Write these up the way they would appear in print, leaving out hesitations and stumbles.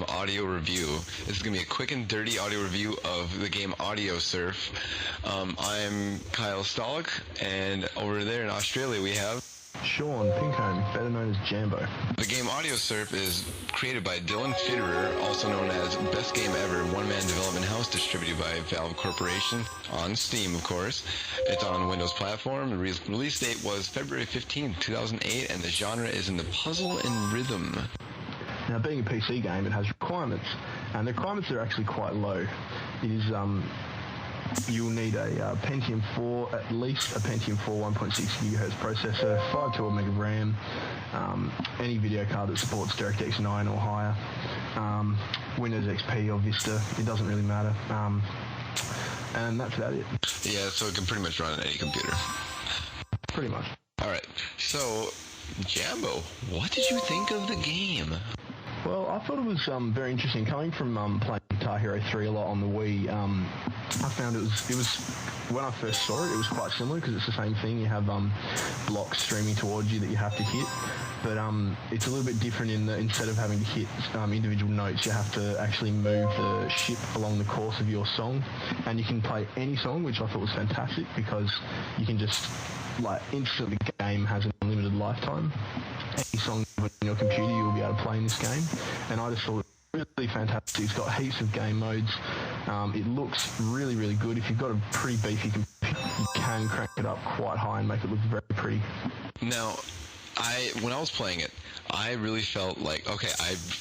audio review. This is going to be a quick and dirty audio review of the game Audiosurf. I'm Kyle Stallock, and over there in Australia we have Sean, Pincombe, better known as Jambo. The game Audiosurf is created by Dylan Fitterer, also known as Best Game Ever, one-man development house distributed by Valve Corporation, on Steam, of course. It's on Windows platform. The release date was February 15th, 2008, and the genre is in the puzzle and rhythm. Now, being a PC game, it has requirements, and the requirements are actually quite low. It is, you'll need a Pentium 4, at least a Pentium 4 1.6 GHz processor, 512 meg of RAM, any video card that supports DirectX 9 or higher, Windows XP or Vista, it doesn't really matter, and that's about it. Yeah, so it can pretty much run on any computer. Pretty much. Alright, so, Jambo, what did you think of the game? Well, I thought it was very interesting. Coming from playing Guitar Hero 3 a lot on the Wii, I found it was when I first saw it, it was quite similar because it's the same thing. You have blocks streaming towards you that you have to hit, but it's a little bit different in that instead of having to hit individual notes, you have to actually move the ship along the course of your song, and you can play any song, which I thought was fantastic because you can just instantly, the game has an unlimited lifetime. Any song on your computer you'll be able to play in this game, and I just thought it was really fantastic. It's got heaps of game modes. It looks really, really good. If you've got a pretty beefy computer, you can crank it up quite high and make it look very pretty. Now, when I was playing it, I really felt like, okay,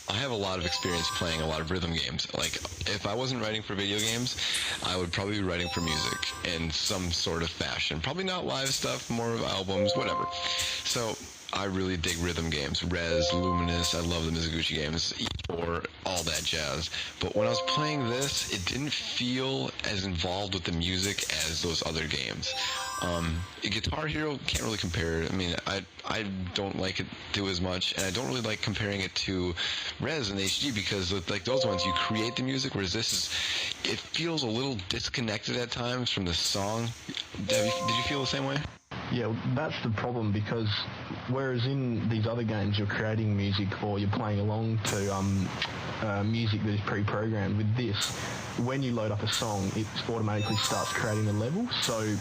I have a lot of experience playing a lot of rhythm games. Like, if I wasn't writing for video games, I would probably be writing for music in some sort of fashion. Probably not live stuff, more of albums, whatever. So, I really dig rhythm games. Rez, Luminous, I love the Mizuguchi games, or all that jazz. But when I was playing this, it didn't feel as involved with the music as those other games. Guitar Hero can't really compare. I mean, I don't like it too as much, and I don't really like comparing it to Rez and HD because like those ones, you create the music, whereas this is, it feels a little disconnected at times from the song. Did you feel the same way? Yeah, that's the problem, because whereas in these other games you're creating music or you're playing along to music that is pre-programmed, with this, when you load up a song, it automatically starts creating the level. So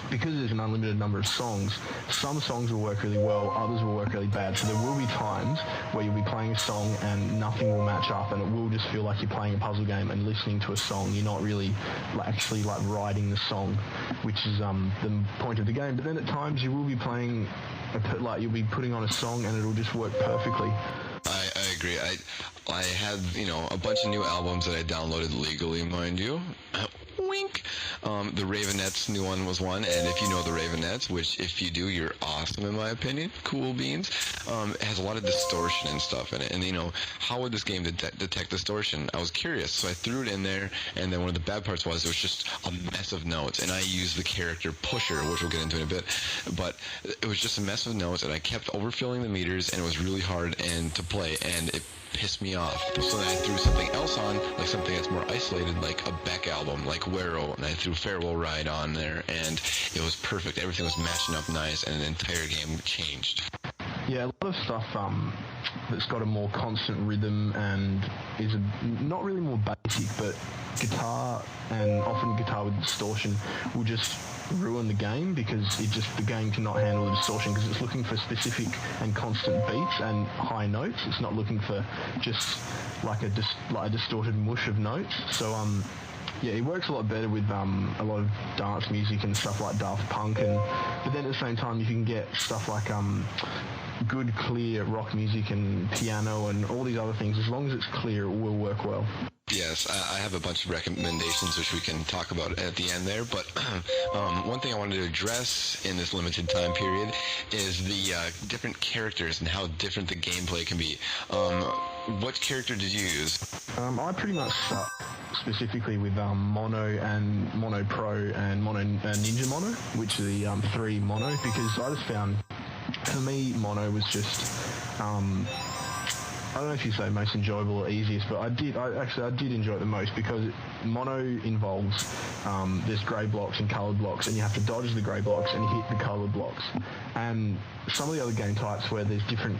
because there's an unlimited number of songs, some songs will work really well, others will work really bad. So there will be times where you'll be playing a song and nothing will match up, and it will just feel like you're playing a puzzle game and listening to a song. You're not really actually writing the song, which is the point of the game. But then at times you will be playing, you'll be putting on a song and it'll just work perfectly. I agree. I had, a bunch of new albums that I downloaded legally, mind you. Wink. The Ravenettes new one was one, and if you know the Ravenettes, which if you do, you're awesome in my opinion, cool beans, it has a lot of distortion and stuff in it, and how would this game detect distortion? I was curious, so I threw it in there, and then one of the bad parts was it was just a mess of notes, and I used the character Pusher, which we'll get into in a bit, but it was just a mess of notes, and I kept overfilling the meters, and it was really hard to play, and it pissed me off. So then I threw something else on, like something that's more isolated, like a Beck album, like Wero, and I threw Farewell Ride on there, and it was perfect. Everything was matching up nice, and the entire game changed. Yeah, a lot of stuff that's got a more constant rhythm and is not really more basic, but guitar, and often guitar with distortion, will just ruin the game because the game cannot handle the distortion because it's looking for specific and constant beats and high notes. It's not looking for just like a distorted mush of notes. So yeah, it works a lot better with a lot of dance music and stuff like Daft Punk, but then at the same time you can get stuff like good clear rock music and piano and all these other things. As long as it's clear, it will work well. Yes, I have a bunch of recommendations which we can talk about at the end there, but one thing I wanted to address in this limited time period is the different characters and how different the gameplay can be. What character did you use? I pretty much stuck specifically with Mono and Mono Pro and Ninja Mono, which are the 3 Mono, because I just found, for me, Mono was just I don't know if you say most enjoyable or easiest, but I did enjoy it the most because Mono involves there's grey blocks and coloured blocks, and you have to dodge the grey blocks and hit the coloured blocks. And some of the other game types where there's different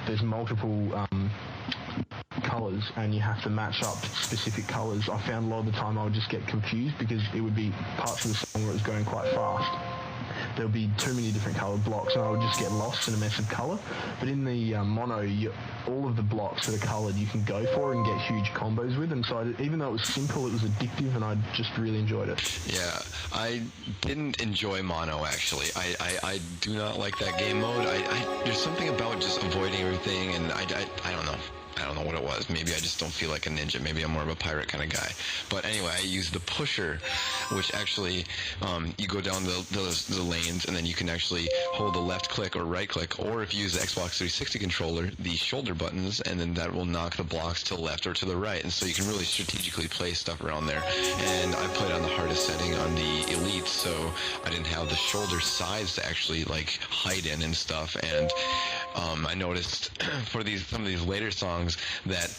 there's multiple colours and you have to match up specific colours, I found a lot of the time I would just get confused because it would be parts of the song where it was going quite fast. There would be too many different coloured blocks and I would just get lost in a mess of colour. But in the mono, all of the blocks that are coloured you can go for and get huge combos with, and so even though it was simple, it was addictive and I just really enjoyed it. Yeah, I didn't enjoy mono actually. I do not like that game mode. There's something about just avoiding everything, and I don't know. I don't know what it was. Maybe I just don't feel like a ninja. Maybe I'm more of a pirate kind of guy. But anyway, I use the pusher, which actually, you go down the lanes, and then you can actually hold the left click or right click, or if you use the Xbox 360 controller, the shoulder buttons, and then that will knock the blocks to the left or to the right. And so you can really strategically place stuff around there. And I played on the hardest setting on the Elite, so I didn't have the shoulder sides to actually like hide in and stuff. And I noticed for some of these later songs that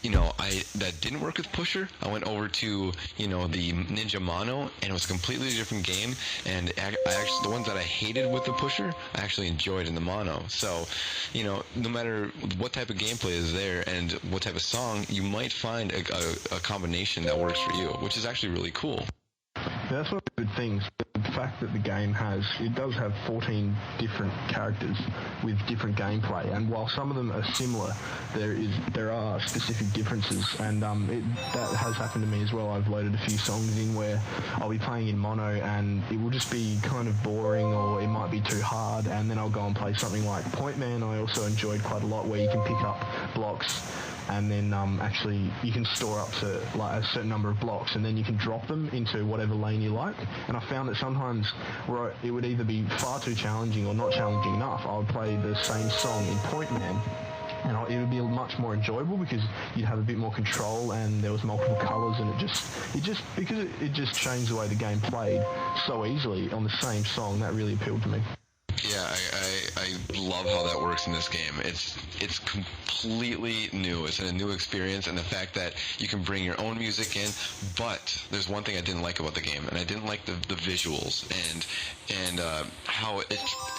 that didn't work with pusher. I went over to the Ninja Mono, and it was a completely different game. And I actually, the ones that I hated with the pusher, I actually enjoyed in the mono. So, no matter what type of gameplay is there and what type of song, you might find a combination that works for you, which is actually really cool. Yeah, that's one of the good things. The fact that the game does have 14 different characters with different gameplay, and while some of them are similar, there are specific differences, and that has happened to me as well. I've loaded a few songs in where I'll be playing in mono and it will just be kind of boring, or it might be too hard, and then I'll go and play something like Point Man. I also enjoyed quite a lot, where you can pick up blocks and then actually you can store up to like a certain number of blocks, and then you can drop them into whatever lane you like. And I found that sometimes where it would either be far too challenging or not challenging enough, I would play the same song in Point Man, and it would be much more enjoyable because you'd have a bit more control and there was multiple colours, and it just changed the way the game played so easily on the same song. That really appealed to me. Yeah, I love how that works in this game. It's completely new. It's a new experience, and the fact that you can bring your own music in. But there's one thing I didn't like about the game, and I didn't like the visuals and how it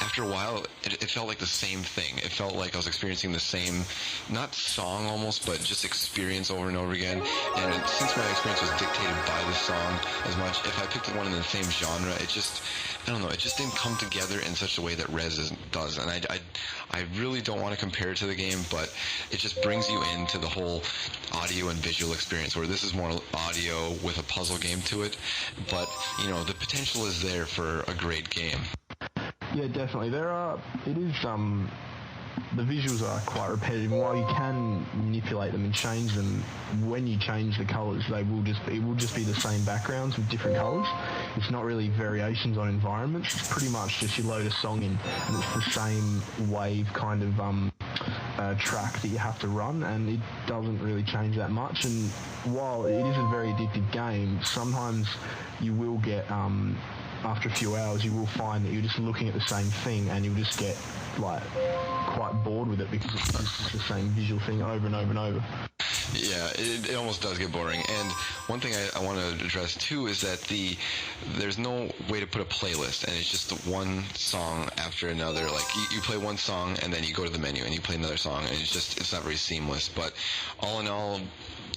after a while it felt like the same thing. It felt like I was experiencing the same, not song almost, but just experience over and over again. And since my experience was dictated by the song as much, if I picked one in the same genre, it just didn't come together in such a way that Rez does. And I really don't want to compare it to the game, but it just brings you into the whole audio and visual experience, where this is more audio with a puzzle game to it. But, the potential is there for a great game. Yeah, definitely. The visuals are quite repetitive, and while you can manipulate them and change them, when you change the colours, it will just be the same backgrounds with different colours. It's not really variations on environments. It's pretty much just you load a song in, and it's the same wave kind of track that you have to run, and it doesn't really change that much. And while it is a very addictive game, sometimes you will get after a few hours, you will find that you're just looking at the same thing, and you'll just get quite bored with it because it's just the same visual thing over and over and over. Yeah, it almost does get boring. And one thing I want to address too is that there's no way to put a playlist, and it's just one song after another. Like you play one song and then you go to the menu and you play another song, and it's not very seamless. But all in all,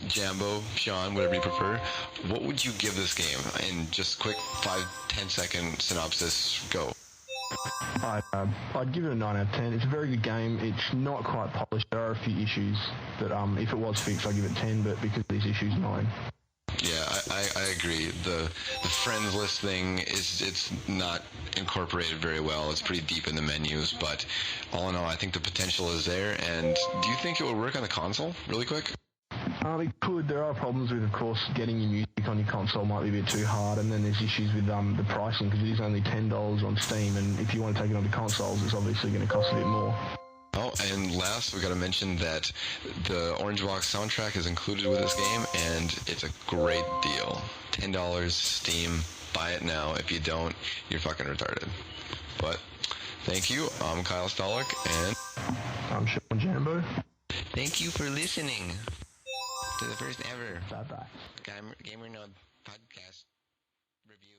Jambo, Sean, whatever you prefer, what would you give this game? In just quick 5-10 second synopsis, go. I'd give it a 9 out of 10. It's a very good game. It's not quite polished. There are a few issues that if it was fixed, I'd give it 10, but because of these issues, 9. Yeah, I agree. The friends list thing it's not incorporated very well. It's pretty deep in the menus, but all in all, I think the potential is there. And do you think it would work on the console? Really quick? It could. There are problems with, of course, getting your music on your console might be a bit too hard, and then there's issues with the pricing, because it is only $10 on Steam, and if you want to take it onto consoles, it's obviously going to cost a bit more. Oh, and last, we got to mention that the Orange Box soundtrack is included with this game, and it's a great deal. $10 Steam. Buy it now. If you don't, you're fucking retarded. But thank you. I'm Kyle Stallock, and I'm Sean Jambo. Thank you for listening to the first ever Bye-bye. Gamernode podcast review.